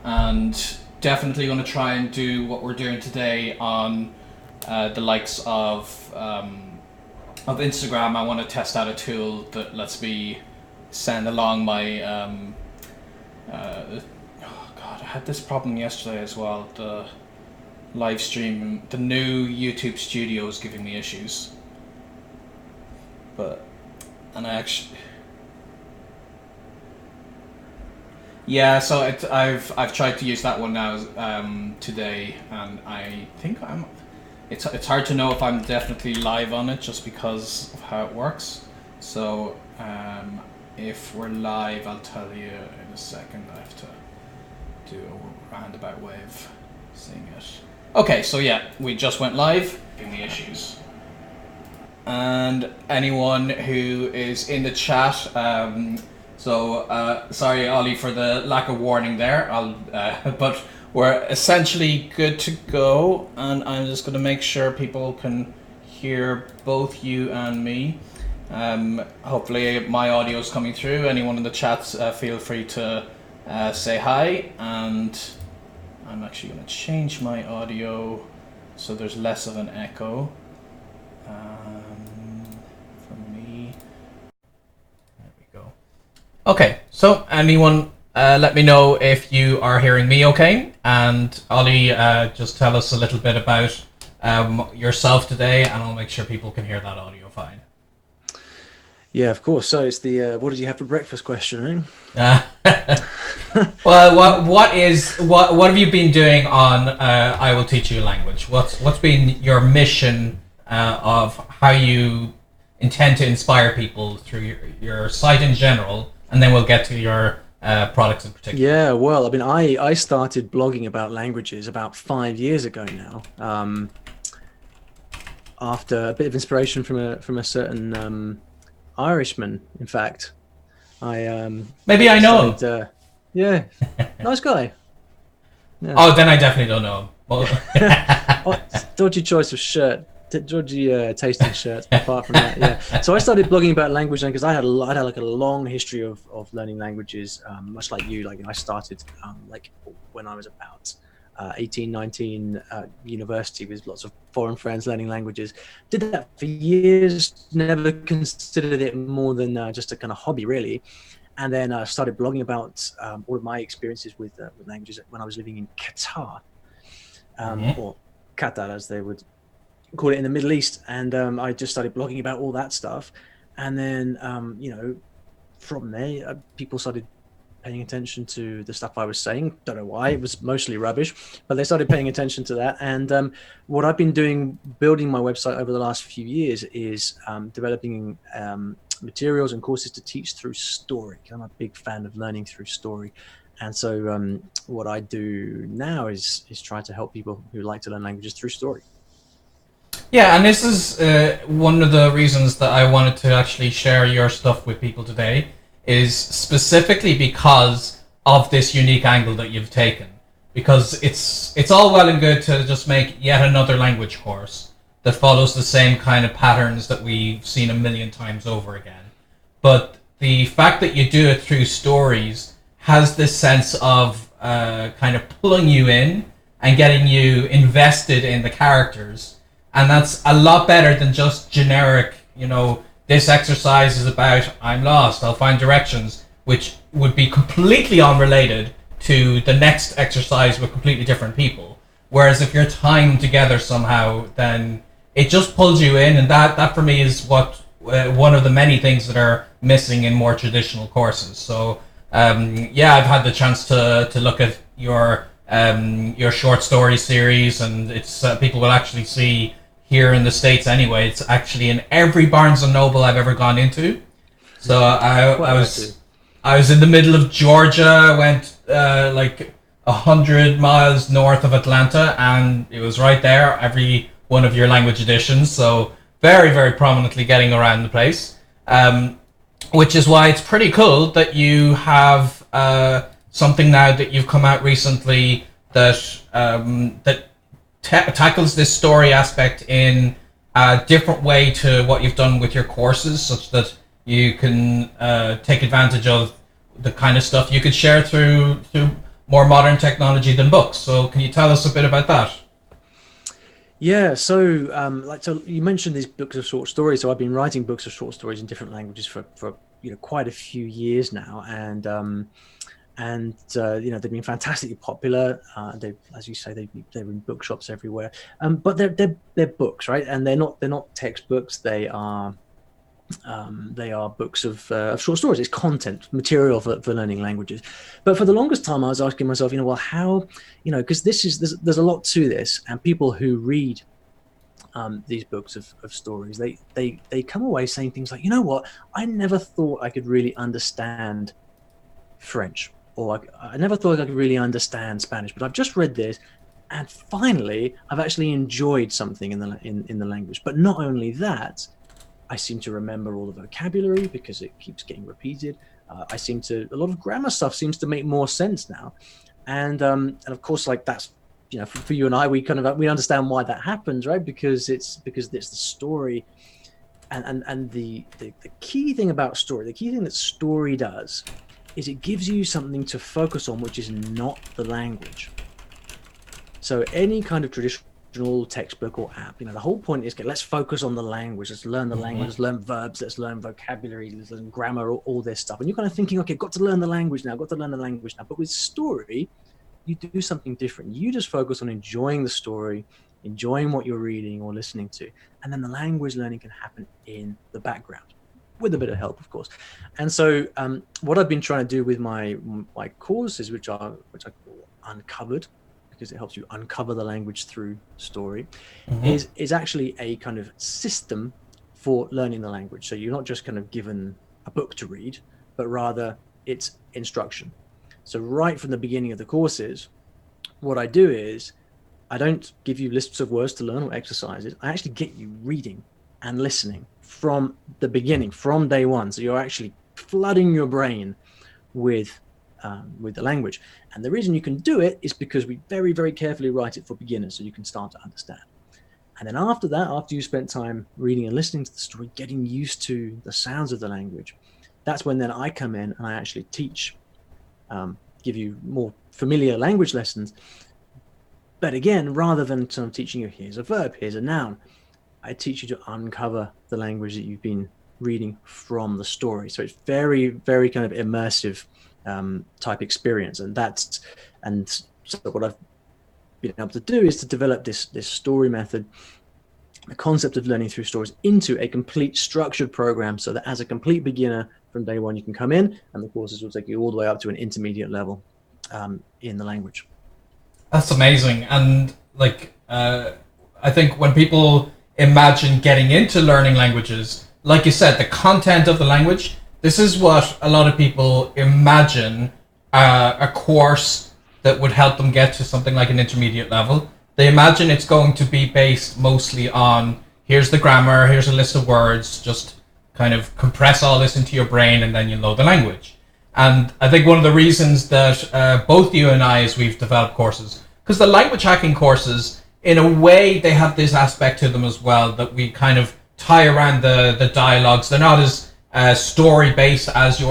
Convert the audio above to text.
and definitely going to try and do what we're doing today on the likes of Instagram. I want to test out a tool that lets me send along my oh god, I had this problem yesterday as well. The live stream, the new YouTube studio is giving me issues. And I actually, yeah. So I've tried to use that one now today, and I think I'm. It's hard to know if I'm definitely live on it just because of how it works. So if we're live, I'll tell you in a second. I have to do a roundabout way of seeing it. Okay, so yeah, we just went live. Giving me issues. And anyone who is in the chat, sorry Ollie for the lack of warning there. But we're essentially good to go, and I'm just going to make sure people can hear both you and me. Hopefully my audio is coming through. Anyone in the chats, feel free to say hi, and I'm actually going to change my audio so there's less of an echo. Okay, so anyone let me know if you are hearing me okay, and Ollie, just tell us a little bit about yourself today, and I'll make sure people can hear that audio fine. Yeah, of course. So it's the what did you have for breakfast question, right? Well, what have you been doing on I Will Teach You a Language? What's been your mission of how you intend to inspire people through your site in general? And then we'll get to your products in particular. Yeah, well, I mean, I started blogging about languages about 5 years ago now. After a bit of inspiration from a certain Irishman, in fact. Maybe I know him. Yeah, nice guy. Yeah. Oh, then I definitely don't know him. Well, dodgy choice of shirt. Dodgy tasting shirts. Apart from that, yeah. So I started blogging about language because I had like a long history of learning languages, much like you. Like I started like when I was about 18, 19, university with lots of foreign friends learning languages. Did that for years. Never considered it more than just a kind of hobby, really. And then I started blogging about all of my experiences with languages when I was living in Qatar, or Qatar as they would call it in the Middle East, and I just started blogging about all that stuff, and then from there people started paying attention to the stuff I was saying. Don't know why, it was mostly rubbish, but they started paying attention to that. And what I've been doing, building my website over the last few years, is developing materials and courses to teach through story. I'm a big fan of learning through story. And so what I do now is try to help people who like to learn languages through story. Yeah, and this is one of the reasons that I wanted to actually share your stuff with people today, is specifically because of this unique angle that you've taken. Because it's all well and good to just make yet another language course that follows the same kind of patterns that we've seen a million times over again. But the fact that you do it through stories has this sense of kind of pulling you in and getting you invested in the characters. And that's a lot better than just generic, this exercise is about, I'm lost, I'll find directions, which would be completely unrelated to the next exercise with completely different people. Whereas if you're tying together somehow, then it just pulls you in, and that for me is what one of the many things that are missing in more traditional courses. So I've had the chance to look at your short story series, and it's people will actually see here in the States anyway. It's actually in every Barnes and Noble I've ever gone into. So I was in the middle of Georgia, went like 100 miles north of Atlanta, and it was right there, every one of your language editions. So very, very prominently getting around the place. Which is why it's pretty cool that you have something now that you've come out recently that tackles this story aspect in a different way to what you've done with your courses, such that you can take advantage of the kind of stuff you could share through more modern technology than books. So can you tell us a bit about that? Yeah, so so you mentioned these books of short stories. So I've been writing books of short stories in different languages for quite a few years now, and they've been fantastically popular. They, as you say, they're in bookshops everywhere. But they're books, right? And they're not textbooks. They are books of short stories. It's content material for learning languages. But for the longest time, I was asking myself, well, how, because there's a lot to this, and people who read these books of stories, they come away saying things like, you know what, I never thought I could really understand French, or I never thought I could really understand Spanish, but I've just read this, and finally I've actually enjoyed something in the language. But not only that, I seem to remember all the vocabulary because it keeps getting repeated. A lot of grammar stuff seems to make more sense now, and of course, like that's, for you and I, we understand why that happens, right? Because it's the story, and the key thing about story, the key thing that story does, is it gives you something to focus on, which is not the language. So any kind of traditional textbook or app, the whole point is, okay, let's focus on the language. Let's learn the language. Let's learn verbs. Let's learn vocabulary. Let's learn grammar. All this stuff. And you're kind of thinking, okay, got to learn the language now. But with story, you do something different. You just focus on enjoying the story, enjoying what you're reading or listening to, and then the language learning can happen in the background, with a bit of help, of course. And so what I've been trying to do with my courses, which I call Uncovered, because it helps you uncover the language through story, is actually a kind of system for learning the language. So you're not just kind of given a book to read, but rather it's instruction. So right from the beginning of the courses, what I do is I don't give you lists of words to learn or exercises. I actually get you reading and listening from the beginning, from day one. So you're actually flooding your brain with the language. And the reason you can do it is because we very, very carefully write it for beginners, so you can start to understand. And then after that, after you spent time reading and listening to the story, getting used to the sounds of the language, that's when then I come in and I actually teach, give you more familiar language lessons. But again, rather than sort of teaching you, here's a verb, here's a noun, I teach you to uncover the language that you've been reading from the story. So it's very, very kind of immersive type experience. And so what I've been able to do is to develop this story method, the concept of learning through stories, into a complete structured program, so that as a complete beginner from day one, you can come in and the courses will take you all the way up to an intermediate level in the language. That's amazing. And I think when people imagine getting into learning languages, like you said, the content of the language, this is what a lot of people imagine a course that would help them get to something like an intermediate level. They imagine it's going to be based mostly on, here's the grammar, here's a list of words, just kind of compress all this into your brain and then you know the language. And I think one of the reasons that both you and I, as we've developed courses, because the language hacking courses, in a way, they have this aspect to them as well, that we kind of tie around the dialogues. They're not as story-based as your